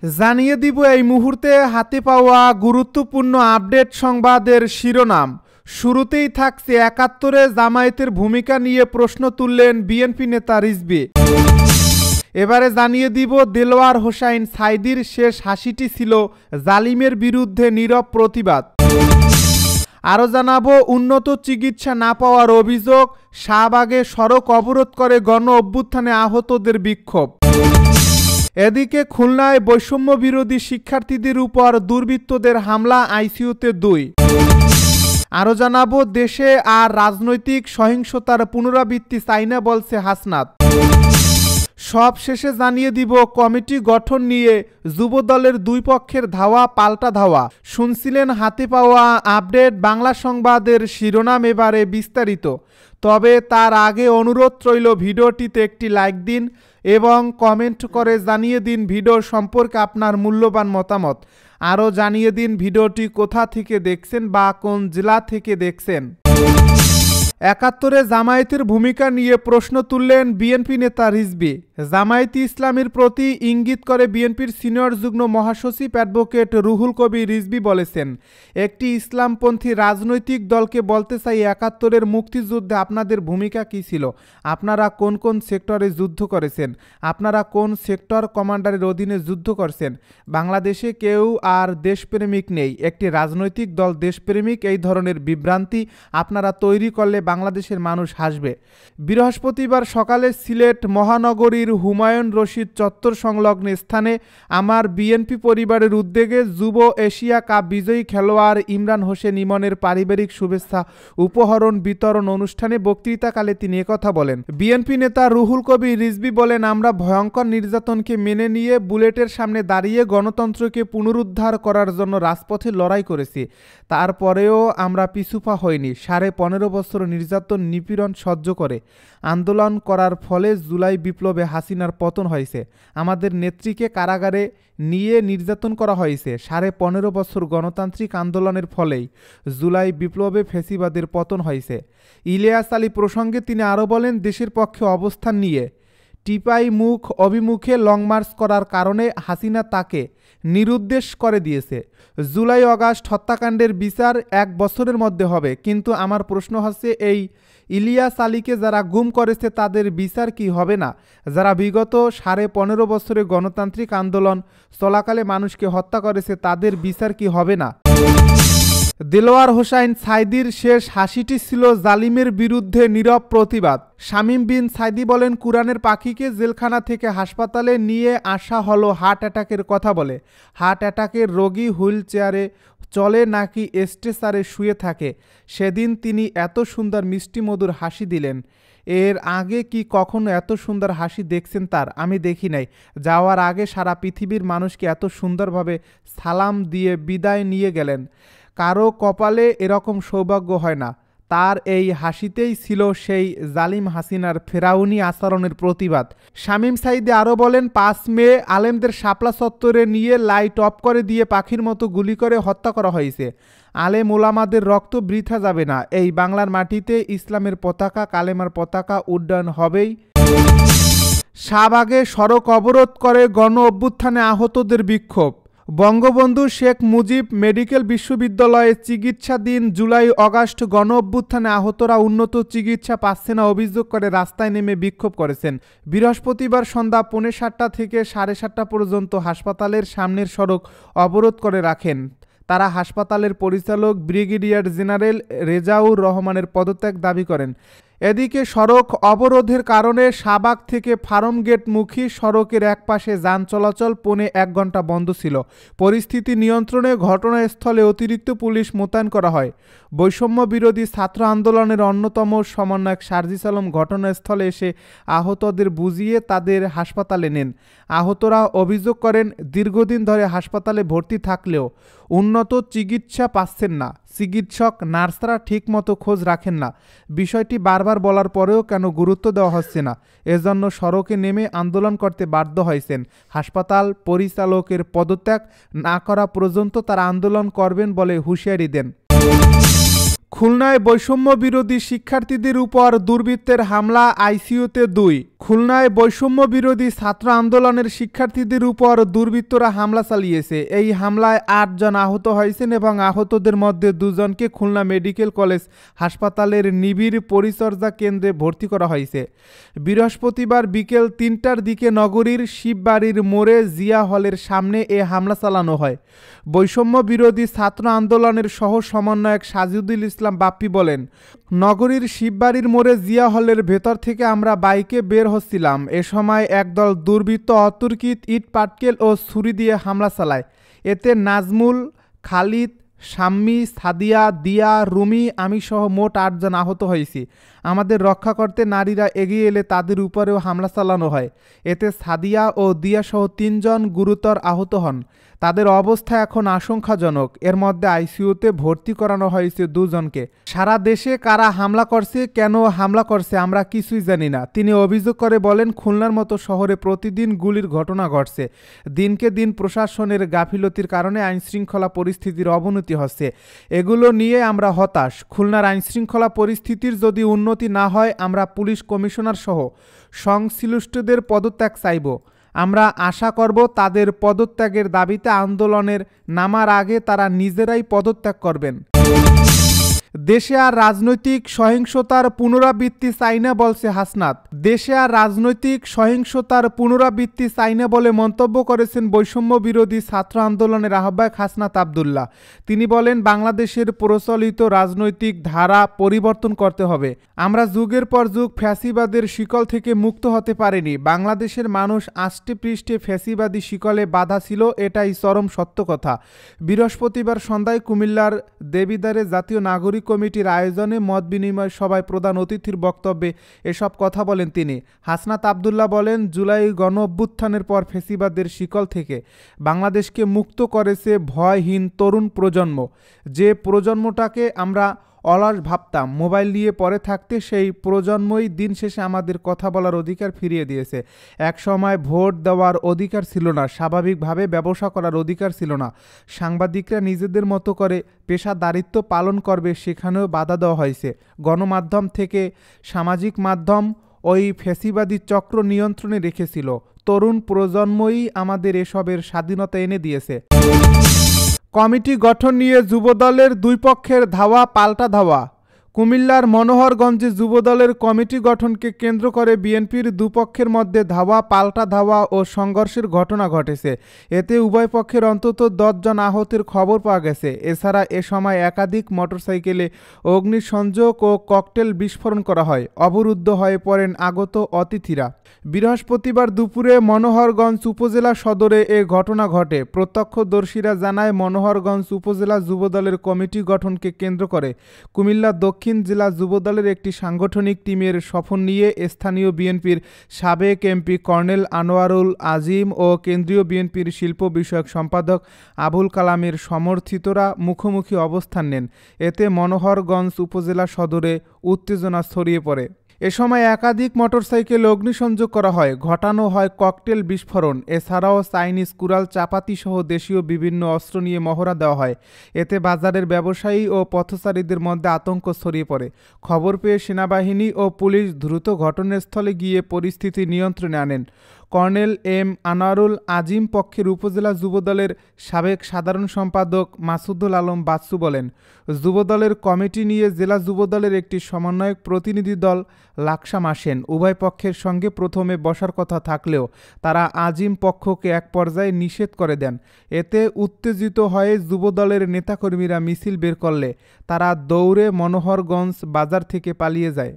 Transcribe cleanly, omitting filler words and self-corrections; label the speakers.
Speaker 1: জানিয়ে দিব এই মুহূর্তে হাতে পাওয়া গুরুত্বপূর্ণ আপডেট সংবাদের শিরোনাম। শুরুতেই থাকছে ৭১-এ জামায়াতের ভূমিকা নিয়ে প্রশ্ন তুললেন বিএনপি নেতা রিজভী। এবারে জানিয়ে দিব দেলোয়ার হোসাইন সাঈদীর শেষ হাসিটি ছিল জালিমের বিরুদ্ধে নীরব প্রতিবাদ। আরও জানাবো উন্নত চিকিৎসা না পাওয়ার অভিযোগ, শাহবাগে সড়ক অবরোধ করে গণ অভ্যুত্থানে আহতদের বিক্ষোভ। এদিকে খুলনায় বৈষম্য বিরোধী শিক্ষার্থীদের উপর দুর্বৃত্তদের হামলা, আইসিইউতে ২। আরও জানাবো দেশে আর রাজনৈতিক সহিংসতার পুনরাবৃত্তি চাই না বলছে হাসনাত। সব শেষে জানিয়ে দিব কমিটি গঠন নিয়ে যুবদলের দুই পক্ষের ধাওয়া পাল্টা ধাওয়া। শুনছিলেন হাতে পাওয়া আপডেট বাংলা সংবাদের শিরোনাম, এবারে বিস্তারিত। তবে তার আগে অনুরোধ রইল ভিডিওটিতে একটি লাইক দিন এবং কমেন্ট করে জানিয়ে দিন ভিডিও সম্পর্কে আপনার মূল্যবান মতামত। আরও জানিয়ে দিন ভিডিওটি কোথা থেকে দেখছেন বা কোন জেলা থেকে দেখছেন। ৭১-এ জামায়াতের ভূমিকা নিয়ে প্রশ্ন তুললেন বিএনপি নেতা রিজভী। জামায়াতে ইসলামীর প্রতি ইঙ্গিত করে বিএনপির সিনিয়র যুগ্ম মহাসচিব অ্যাডভোকেট রুহুল কবির রিজভী বলেছেন, একটি ইসলামপন্থী রাজনৈতিক দলকে বলতে চাই ৭১-এর মুক্তিযুদ্ধে আপনাদের ভূমিকা কী ছিল, আপনারা কোন কোন সেক্টরে যুদ্ধ করেছেন, আপনারা কোন সেক্টর কমান্ডারের অধীনে যুদ্ধ করছেন। বাংলাদেশে কেউ আর দেশপ্রেমিক নেই, একটি রাজনৈতিক দল দেশপ্রেমিক, এই ধরনের বিভ্রান্তি আপনারা তৈরি করলে বাংলাদেশের মানুষ হাসবে। বৃহস্পতিবার সকালে সিলেট মহানগরীর হুমায়ুন রশিদ চত্বর সংলগ্ন স্থানে আমার বিএনপি পরিবারের উদ্যোগে যুব এশিয়া কাপ বিজয়ী খেলোয়াড় ইমরান হোসেন ইমনের পারিবারিক শুভেচ্ছা উপহার বিতরণ অনুষ্ঠানে বক্তৃতাকালে তিনি একথা বলেন। বিএনপি নেতা রুহুল কবির রিজভী বলেন, আমরা ভয়ঙ্কর নির্যাতনকে মেনে নিয়ে বুলেটের সামনে দাঁড়িয়ে গণতন্ত্রকে পুনরুদ্ধার করার জন্য রাজপথে লড়াই করেছি। তারপরেও আমরা পিছুপা হইনি। ১৫.৫ বছর নির্যাতন নিপীড়ন সহ্য করে আন্দোলন করার ফলে জুলাই বিপ্লবে হাসিনার পতন হয়েছে। আমাদের নেত্রীকে কারাগারে নিয়ে নির্যাতন করা হয়েছে। 15.৫ বছর গণতান্ত্রিক আন্দোলনের ফলেই জুলাই বিপ্লবে ফ্যাসিবাদের পতন হয়েছে। ইলিয়াস আলী প্রসঙ্গে তিনি আরও বলেন, দেশের পক্ষে অবস্থান নিয়ে টিপাই মুখ অভিমুখে লং মার্চ করার কারণে হাসিনা তাকে নিরুদ্দেশ করে দিয়েছে। জুলাই আগস্ট হত্যাকাণ্ডের বিচার 1 বছরের মধ্যে হবে, কিন্তু আমার প্রশ্ন হচ্ছে এই ইলিয়াস আলীকে যারা গুম করেছে তাদের বিচার কি হবে না? যারা বিগত 15.৫ বছরে গণতান্ত্রিক আন্দোলন চলাকালে মানুষকে হত্যা করেছে তাদের বিচার কি হবে না? দেলোয়ার হোসাইন সাঈদীর শেষ হাসিটি ছিল জালিমের বিরুদ্ধে নীরব প্রতিবাদ। শামীম বিন সাঈদী বলেন, কুরআনের পাখিকে জেলখানা থেকে হাসপাতালে নিয়ে আসা হলো হার্ট অ্যাটাকের কথা বলে। হার্ট অ্যাটাকের রোগী হুইল চেয়ারে চলে নাকি স্ট্রেচারে শুয়ে থাকে। সেদিন তিনি এত সুন্দর মিষ্টি মধুর হাসি দিলেন। এর আগে কি কখনো এত সুন্দর হাসি দেখছেন তার? আমি দেখি নাই। যাওয়ার আগে সারা পৃথিবীর মানুষকে এত সুন্দরভাবে সালাম দিয়ে বিদায় নিয়ে গেলেন। কারো কপালে এরকম সৌভাগ্য হয় না। তার এই হাসিতেই ছিল সেই জালিম হাসিনার ফেরাউনি আচরণের প্রতিবাদ। শামীম সাঈদী আরও বলেন, 5 মে আলেমদের শাপলা চত্বরে নিয়ে লাইট অফ করে দিয়ে পাখির মতো গুলি করে হত্যা করা হয়েছে। আলেম ওলামাদের রক্ত বৃথা যাবে না। এই বাংলার মাটিতে ইসলামের পতাকা, কালেমার পতাকা উড্ডয়ন হবেই। শাহবাগে সড়ক অবরোধ করে গণ অভ্যুত্থানে আহতদের বিক্ষোভ। বঙ্গবন্ধু শেখ মুজিব মেডিকেল বিশ্ববিদ্যালয়ে চিকিৎসাধীন জুলাই আগস্ট গণ অভ্যুত্থানে আহতরা উন্নত চিকিৎসা পাচ্ছে না অভিযোগ করে রাস্তায় নেমে বিক্ষোভ করেছেন। বৃহস্পতিবার সন্ধ্যা 7:30 থেকে 7:30 পর্যন্ত হাসপাতালের সামনের সড়ক অবরোধ করে রাখেন। তারা হাসপাতালের পরিচালক ব্রিগেডিয়ার জেনারেল রেজাউর রহমানের পদত্যাগ দাবি করেন। এদিকে সড়ক অবরোধের কারণে শাহবাগ থেকে ফার্মগেটমুখী সড়কের একপাশে যান চলাচল 1.5 ঘন্টা বন্ধ ছিল। পরিস্থিতি নিয়ন্ত্রণে ঘটনাস্থলে অতিরিক্ত পুলিশ মোতায়েন করা হয়। বৈষম্য বিরোধী ছাত্র আন্দোলনের অন্যতম সমন্বয়ক সার্জিস আলম ঘটনাস্থলে এসে আহতদের বুঝিয়ে তাদের হাসপাতালে নেন। আহতরা অভিযোগ করেন, দীর্ঘদিন ধরে হাসপাতালে ভর্তি থাকলেও উন্নত চিকিৎসা পাচ্ছেন না। চিকিৎসক নার্সরা ঠিকমতো খোঁজ রাখেন না। বিষয়টি বারবার বলার পরেও কেন গুরুত্ব দেওয়া হচ্ছে না, এজন্য সড়কে নেমে আন্দোলন করতে বাধ্য হয়েছেন। হাসপাতাল পরিচালকের পদত্যাগ না করা পর্যন্ত তারা আন্দোলন করবেন বলে হুঁশিয়ারি দেন। খুলনায় বৈষম্য বিরোধী শিক্ষার্থীদের উপর দুর্বৃত্তের হামলা, আইসিইউতে 2। খুলনায় বৈষম্য বিরোধী ছাত্র আন্দোলনের শিক্ষার্থীদের উপর দুর্বৃত্তরা হামলা চালিয়েছে। এই হামলায় 8 জন আহত হয়েছেন এবং আহতদের মধ্যে 2 জনকে খুলনা মেডিকেল কলেজ হাসপাতালের নিবিড় পরিচর্যা কেন্দ্রে ভর্তি করা হয়েছে। বৃহস্পতিবার বিকেল 3টার দিকে নগরীর শিববাড়ির মোড়ে জিয়া হলের সামনে এ হামলা চালানো হয়। বৈষম্য বিরোধী ছাত্র আন্দোলনের সহ সমন্বয়ক সাজিদুল ইসলাম বাপ্পি বলেন, নগরীর শিববাড়ির মোড়ে জিয়া হলের ভেতর থেকে আমরা বাইকে বের হচ্ছিলাম। এ সময় একদল দুর্বৃত্ত অতর্কিত ইট পাটকেল ও ছুরি দিয়ে হামলা চালায়। এতে নাজমুল, খালিদ, শাম্মী, সাদিয়া, দিয়া, রুমি, আমি সহ মোট 8 জন আহত হয়েছি। আমাদের রক্ষা করতে নারীরা এগিয়ে এলে তাদের উপরেও হামলা চালানো হয়। এতে সাদিয়া ও দিয়া সহ 3 জন গুরুতর আহত হন। তাদের অবস্থা এখন আশঙ্কাজনক। এর মধ্যে আইসিইউতে ভর্তি করানো হয়েছে 2 জনকে। সারা দেশে কারা হামলা করছে, কেন হামলা করছে আমরা কিছুই জানি না। তিনি অভিযোগ করে বলেন, খুলনার মতো শহরে প্রতিদিন গুলির ঘটনা ঘটছে। দিনকে দিন প্রশাসনের গাফিলতির কারণে আইনশৃঙ্খলা পরিস্থিতির অবনতি হচ্ছে। এগুলো নিয়ে আমরা হতাশ। খুলনার আইনশৃঙ্খলা পরিস্থিতির যদি উন্নতি না হয় আমরা পুলিশ কমিশনার সহ সংশ্লিষ্টদের পদত্যাগ চাইব। আমরা আশা করব তাদের পদত্যাগের দাবিতে আন্দোলনের নামার আগে তারা নিজেরাই পদত্যাগ করবেন। দেশে আর রাজনৈতিক সহিংসতার পুনরাবৃত্তি চাই না বলছে হাসনাত। দেশে আর রাজনৈতিক সহিংসতার পুনরাবৃত্তি চাই না বলে মন্তব্য করেছেন বৈষম্য বিরোধী ছাত্র আন্দোলনের আহ্বায়ক হাসনাত আব্দুল্লাহ। তিনি বলেন, বাংলাদেশের প্রচলিত রাজনৈতিক ধারা পরিবর্তন করতে হবে। আমরা যুগের পর যুগ ফ্যাসিবাদের শিকল থেকে মুক্ত হতে পারিনি। বাংলাদেশের মানুষ আষ্টে পৃষ্ঠে ফ্যাসিবাদী শিকলে বাধা ছিল, এটাই চরম সত্য কথা। বৃহস্পতিবার সন্ধ্যায় কুমিল্লার দেবিদ্বারে জাতীয় নাগরিক কমিটির আয়োজনে মত বিনিময় সভায় প্রধান অতিথির বক্তব্যে এসব কথা বলেন তিনি। হাসনাত আব্দুল্লাহ বলেন, জুলাই গণ অভ্যুত্থানের পর ফ্যাসিবাদের শিকল থেকে বাংলাদেশকে মুক্ত করেছে ভয়হীন তরুণ প্রজন্ম। যে প্রজন্মটাকে আমরা অলস ভাবতাম, মোবাইল নিয়ে পড়ে থাকতে, সেই প্রজন্মই দিন শেষে আমাদের কথা বলার অধিকার ফিরিয়ে দিয়েছে। এক সময় ভোট দেওয়ার অধিকার ছিল না, স্বাভাবিকভাবে ব্যবসা করার অধিকার ছিল না, সাংবাদিকরা নিজেদের মতো করে পেশাদারিত্ব পালন করবে সেখানেও বাধা দেওয়া হয়েছে। গণমাধ্যম থেকে সামাজিক মাধ্যম ওই ফ্যাসিবাদী চক্র নিয়ন্ত্রণে রেখেছিল। তরুণ প্রজন্মই আমাদের এসবের স্বাধীনতা এনে দিয়েছে। কমিটি গঠন নিয়ে যুবদলের 2 পক্ষের ধাওয়া পাল্টা ধাওয়া। কুমিল্লার মনোহরগঞ্জে যুবদলের কমিটি গঠনকে কেন্দ্র করে বিএনপির 2 পক্ষের মধ্যে ধাওয়া পাল্টা ধাওয়া ও সংঘর্ষের ঘটনা ঘটেছে। এতে উভয় পক্ষের অন্তত 10 জন আহতের খবর পাওয়া গেছে। এছাড়া এ সময় একাধিক মোটরসাইকেলে অগ্নিসংযোগ ও ককটেল বিস্ফোরণ করা হয়। অবরুদ্ধ হয়ে পড়েন আগত অতিথিরা। বৃহস্পতিবার দুপুরে মনোহরগঞ্জ উপজেলা সদরে এ ঘটনা ঘটে। প্রত্যক্ষদর্শীরা জানায়, মনোহরগঞ্জ উপজেলা যুবদলের কমিটি গঠনকে কেন্দ্র করে কুমিল্লা দক্ষিণ জেলা যুবদলের একটি সাংগঠনিক টিমের সফর নিয়ে স্থানীয় বিএনপির সাবেক এমপি কর্নেল আনোয়ারুল আজিম ও কেন্দ্রীয় বিএনপির শিল্প বিষয়ক সম্পাদক আবুল কালামের সমর্থিতরা মুখোমুখি অবস্থান নেন। এতে মনোহরগঞ্জ উপজেলা সদরে উত্তেজনা ছড়িয়ে পড়ে। এ সময় একাধিক মোটরসাইকেল অগ্নিসংযোগ করা হয়, ঘটানো হয় ককটেল বিস্ফোরণ। এছাড়াও চাইনিজ কুড়াল, চাপাতি সহ দেশীয় বিভিন্ন অস্ত্র নিয়ে মহড়া দেওয়া হয়। এতে বাজারের ব্যবসায়ী ও পথচারীদের মধ্যে আতঙ্ক ছড়িয়ে পড়ে। খবর পেয়ে সেনাবাহিনী ও পুলিশ দ্রুত ঘটনাস্থলে গিয়ে পরিস্থিতি নিয়ন্ত্রণে আনেন। কর্নেল এম আনোয়ারুল আজিম পক্ষের উপজেলা যুবদলের সাবেক সাধারণ সম্পাদক মাসুদুল আলম বাচ্চু বলেন, যুবদলের কমিটি নিয়ে জেলা যুবদলের একটি সমন্বয়ক প্রতিনিধি দল লাকসাম আসেন। উভয় পক্ষের সঙ্গে প্রথমে বসার কথা থাকলেও তারা আজিম পক্ষকে এক পর্যায়ে নিষেধ করে দেন। এতে উত্তেজিত হয়ে যুবদলের নেতাকর্মীরা মিছিল বের করলে তারা দৌড়ে মনোহরগঞ্জ বাজার থেকে পালিয়ে যায়।